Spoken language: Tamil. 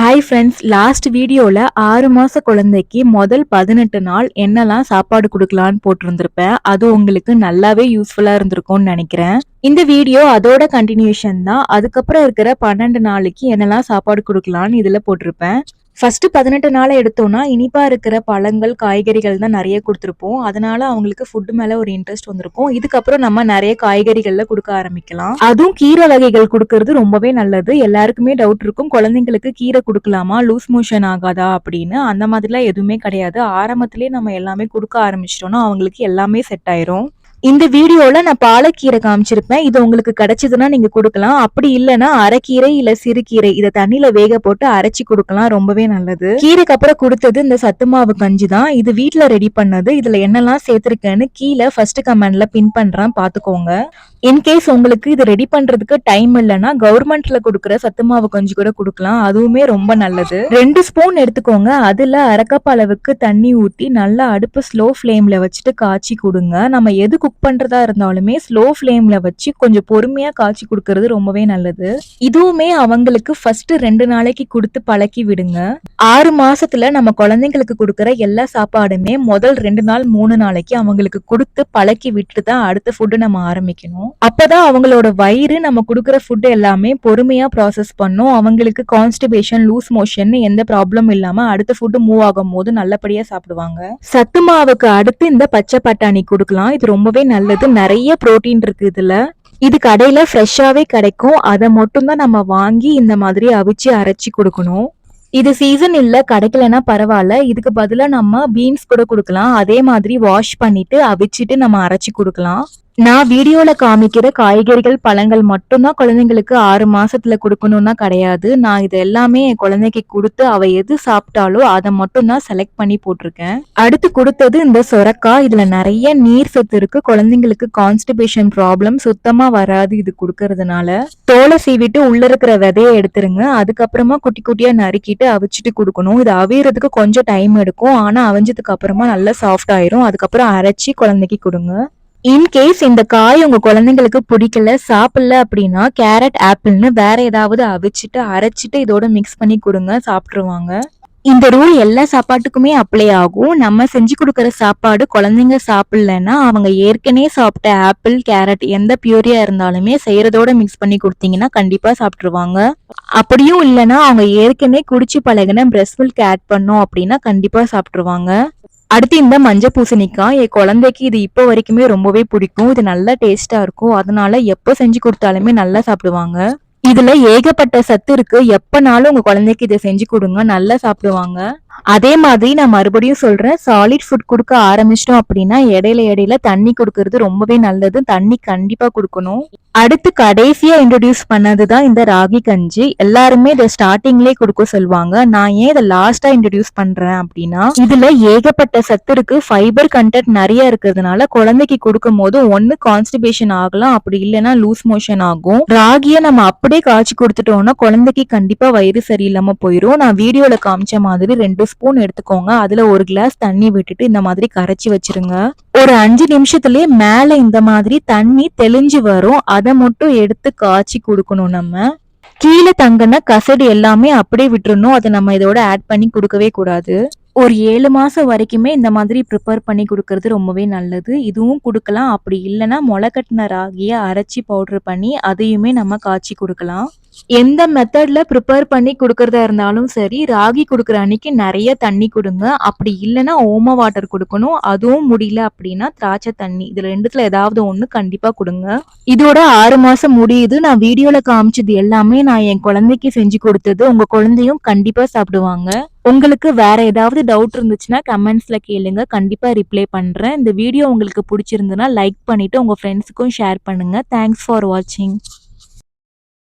ஹாய் ஃப்ரெண்ட்ஸ், லாஸ்ட் வீடியோல 6 மாச குழந்தைக்கு முதல் 18 நாள் என்னெல்லாம் சாப்பாடு குடுக்கலான்னு போட்டிருந்திருப்பேன். அது உங்களுக்கு நல்லாவே யூஸ்ஃபுல்லா இருந்திருக்கும்னு நினைக்கிறேன். இந்த வீடியோ அதோட கண்டினியூஷன் தான். அதுக்கப்புறம் இருக்கிற 12 நாளைக்கு என்னெல்லாம் சாப்பாடு குடுக்கலான்னு இதுல போட்டிருப்பேன். ஃபர்ஸ்ட் 18 நாள எடுத்தோம்னா, இனிப்பா இருக்கிற பழங்கள், காய்கறிகள் தான் நெறைய குடுத்துருப்போம். அதனால அவங்களுக்கு ஃபுட் மேல ஒரு இன்ட்ரெஸ்ட் வந்திருக்கும். இதுக்கப்புறம் நம்ம நெறைய காய்கறிகள்ல குடுக்க ஆரம்பிக்கலாம். அதுவும் கீரை வகைகள் குடுக்கறது ரொம்பவே நல்லது. எல்லாருக்குமே டவுட் இருக்கும். குழந்தைங்களுக்கு கீரை குடுக்கலாமா? லூஸ் மோஷன் ஆகாதா? அப்படின்னு. அந்த மாதிரிலாம் எதுவுமே கிடையாது. ஆரம்பத்திலேயே நம்ம எல்லாமே குடுக்க ஆரம்பிச்சிட்டோம்னா, அவங்களுக்கு எல்லாமே செட் ஆயிரும். இந்த வீடியோல நான் பாலக்கீரை காமிச்சிருப்பேன். இது உங்களுக்கு கிடைச்சதுன்னா நீங்க குடுக்கலாம். அப்படி இல்லன்னா அரைக்கீரை இல்ல சிறுகீரை இத தண்ணீல வேக போட்டு அரைச்சு குடுக்கலாம். ரொம்பவே நல்லது. கீரைக்கு அப்புறம் குடுத்தது இந்த சத்து மாவு கஞ்சி தான். இது வீட்ல ரெடி பண்ணது. இதுல என்னெல்லாம் சேர்த்திருக்கேன்னு கீழ ஃபர்ஸ்ட் கமெண்ட்ல பின் பண்றேன் பாத்துக்கோங்க. இன்கேஸ் உங்களுக்கு இது ரெடி பண்றதுக்கு டைம் இல்லைன்னா கவர்மெண்ட்ல கொடுக்குற சத்து மாவு கஞ்சி கூட குடுக்கலாம். அதுவுமே ரொம்ப நல்லது. 2 ஸ்பூன் எடுத்துக்கோங்க. அதுல அரை கப் அளவுக்கு தண்ணி ஊத்தி நல்லா அடுப்பு ஸ்லோ ஃபிளேம்ல வச்சுட்டு காய்ச்சி குடுங்க. நம்ம எது குக் பண்றதா இருந்தாலுமே ஸ்லோ ஃபிளேம்ல வச்சு கொஞ்சம் பொறுமையா காய்ச்சி குடுக்கறது ரொம்பவே நல்லது. இதுவுமே அவங்களுக்கு ஃபர்ஸ்ட் 2 நாளைக்கு குடுத்து பழக்கி விடுங்க. 6 மாசத்துல நம்ம குழந்தைங்களுக்கு குடுக்குற எல்லா சாப்பாடுமே முதல் 2 நாள் 3 நாளைக்கு அவங்களுக்கு குடுத்து பழக்கி விட்டு தான் அடுத்த ஃபுட் நம்ம ஆரம்பிக்கணும். அப்பதான் அவங்களோட வயிறு நம்ம குடுக்குற ஃபுட் எல்லாமே பொறுமையா ப்ராசஸ் பண்ணும். அவங்களுக்கு கான்ஸ்டிபேஷன், லூஸ் மோஷன் எந்த ப்ராப்ளம் இல்லாம அடுத்த ஃபுட் மூவ் ஆகும் போது நல்லபடியா சாப்பிடுவாங்க. சத்து மாவுக்கு அடுத்து இந்த பச்சை பட்டாணி குடுக்கலாம். இது ரொம்பவே நல்லது. நிறைய புரோட்டீன் இருக்கு இதுல. இது கடையில ஃப்ரெஷ்ஷாவே கிடைக்கும். அதை மட்டும் தான் நம்ம வாங்கி இந்த மாதிரி அவிச்சு அரைச்சி கொடுக்கணும். இது சீசன் இல்ல, கிடைக்கலன்னா பரவாயில்ல. இதுக்கு பதிலா நம்ம பீன்ஸ் கூட குடுக்கலாம். அதே மாதிரி வாஷ் பண்ணிட்டு அவிச்சிட்டு நம்ம அரைச்சி குடுக்கலாம். நான் வீடியோல காமிக்கிற காய்கறிகள், பழங்கள் மட்டும்தான் குழந்தைங்களுக்கு 6 மாசத்துல குடுக்கணும்னா கிடையாது. நான் இது எல்லாமே என் குழந்தைக்கு குடுத்து அவ எது சாப்பிட்டாலோ அதை மட்டும் தான் செலக்ட் பண்ணி போட்டிருக்கேன். அடுத்து குடுத்தது இந்த சொரக்காய். இதுல நிறைய நீர் சத்து இருக்கு. குழந்தைங்களுக்கு கான்ஸ்டிபேஷன் ப்ராப்ளம் சுத்தமா வராது இது குடுக்கறதுனால. தோலை சீவிட்டு உள்ள இருக்கிற விதையை எடுத்துருங்க. அதுக்கப்புறமா குட்டி குட்டியா நறுக்கிட்டு அவிச்சிட்டு குடுக்கணும். இது அவியறதுக்கு கொஞ்சம் டைம் எடுக்கும். ஆனா அவிஞ்சதுக்கு அப்புறமா நல்லா சாஃப்ட் ஆயிரும். அதுக்கப்புறம் அரைச்சி குழந்தைக்கு கொடுங்க. இன்கேஸ் இந்த காய் உங்க குழந்தைங்களுக்கு பிடிக்கல, சாப்பிடல அப்படின்னா கேரட், ஆப்பிள்னு வேற ஏதாவது அவிச்சிட்டு அரைச்சிட்டு இதோட மிக்ஸ் பண்ணி கொடுங்க, சாப்பிட்டுருவாங்க. இந்த ரூல் எல்லா சாப்பாட்டுக்குமே அப்ளை ஆகும். நம்ம செஞ்சு கொடுக்கற சாப்பாடு குழந்தைங்க சாப்பிடலன்னா அவங்க ஏற்கனவே சாப்பிட்ட ஆப்பிள், கேரட் எந்த பியூரியா இருந்தாலுமே செய்யறதோட மிக்ஸ் பண்ணி கொடுத்தீங்கன்னா கண்டிப்பா சாப்பிட்டுருவாங்க. அப்படியும் இல்லைன்னா அவங்க ஏற்கனவே குடிச்சு பழகின பிரஸ்ட் மில்க் ஆட் பண்ணோம் அப்படின்னா கண்டிப்பா சாப்பிட்டுருவாங்க. அடுத்து இந்த மஞ்சள் பூசணிக்காய். என் குழந்தைக்கு இது இப்போ வரைக்குமே ரொம்பவே பிடிக்கும். இது நல்லா டேஸ்டா இருக்கும். அதனால எப்போ செஞ்சு கொடுத்தாலுமே நல்லா சாப்பிடுவாங்க. இதுல ஏகப்பட்ட சத்து இருக்கு. எப்பனாலும் உங்க குழந்தைக்கு இதை செஞ்சு கொடுங்க, நல்லா சாப்பிடுவாங்க. அதே மாதிரி நான் மறுபடியும் சொல்றேன், சாலிட் ஃபுட் கொடுக்க ஆரம்பிச்சிட்டோம் அப்படின்னா இடையில தண்ணி கொடுக்கறது ரொம்பவே நல்லது. தண்ணி கண்டிப்பா கொடுக்கணும். அடுத்து கடைசியா இன்ட்ரோடியூஸ் பண்ணதுதான் இந்த ராகி கஞ்சி. எல்லாருமே இதை ஸ்டார்டிங்லேயே கொடுக்க சொல்லுவாங்க. நான் ஏன் இதை லாஸ்டா இன்ட்ரோடியூஸ் பண்றேன் அப்படின்னா இதுல ஏகப்பட்ட சத்து இருக்கு. ஃபைபர் கண்டென்ட் நிறைய இருக்கிறதுனால குழந்தைக்கு கொடுக்கும் போது ஒன்னு கான்ஸ்டிபேஷன் ஆகலாம், அப்படி இல்லைன்னா லூஸ் மோஷன் ஆகும். ராகியை நம்ம அப்படியே காய்ச்சி கொடுத்துட்டோம்னா குழந்தைக்கு கண்டிப்பா வயிறு சரியில்லாம போயிடும். நான் வீடியோல காமிச்ச மாதிரி 2 ஸ்பூன் எடுத்துக்கோங்க. அதுல 1 கிளாஸ் தண்ணி விட்டுட்டு இந்த மாதிரி கரைச்சி வச்சிருங்க. ஒரு 5 நிமிஷத்துலயே மேல இந்த மாதிரி தண்ணி தெளிஞ்சு வரும். அதை மட்டும் எடுத்து காய்ச்சி கொடுக்கணும். நம்ம கீழே தங்கின கசடு எல்லாமே அப்படியே விட்டுறணும். அதை நம்ம இதோட ஆட் பண்ணி கொடுக்கவே கூடாது. ஒரு 7 மாசம் வரைக்குமே இந்த மாதிரி ப்ரிப்பேர் பண்ணி கொடுக்கறது ரொம்பவே நல்லது. இதுவும் கொடுக்கலாம். அப்படி இல்லைன்னா முளைக்கட்டின ராகியை அரைச்சி பவுடர் பண்ணி அதையுமே நம்ம காய்ச்சி கொடுக்கலாம். எந்த மெத்தட்ல ப்ரிப்பேர் பண்ணி கொடுக்கறதா இருந்தாலும் சரி, ராகி கொடுக்குற அன்னைக்கு நிறைய தண்ணி கொடுங்க. அப்படி இல்லைன்னா ஓம வாட்டர் கொடுக்கணும். அதுவும் முடியல அப்படின்னா திராட்சை தண்ணி, இதுல 2த்துல ஏதாவது ஒண்ணு கண்டிப்பா கொடுங்க. இதோட 6 மாசம் முடியுது. நான் வீடியோல காமிச்சது எல்லாமே நான் என் குழந்தைக்கு செஞ்சு கொடுத்தது. உங்க குழந்தையும் கண்டிப்பா சாப்பிடுவாங்க. உங்களுக்கு வேற ஏதாவது டவுட் இருந்துச்சுன்னா கமெண்ட்ஸ்ல கேளுங்க, கண்டிப்பா ரிப்ளை பண்றேன். இந்த வீடியோ உங்களுக்கு பிடிச்சிருந்ததுன்னா லைக் பண்ணிட்டு உங்க ஃப்ரெண்ட்ஸுக்கும் ஷேர் பண்ணுங்க. தேங்க்ஸ் ஃபார் வாட்சிங்.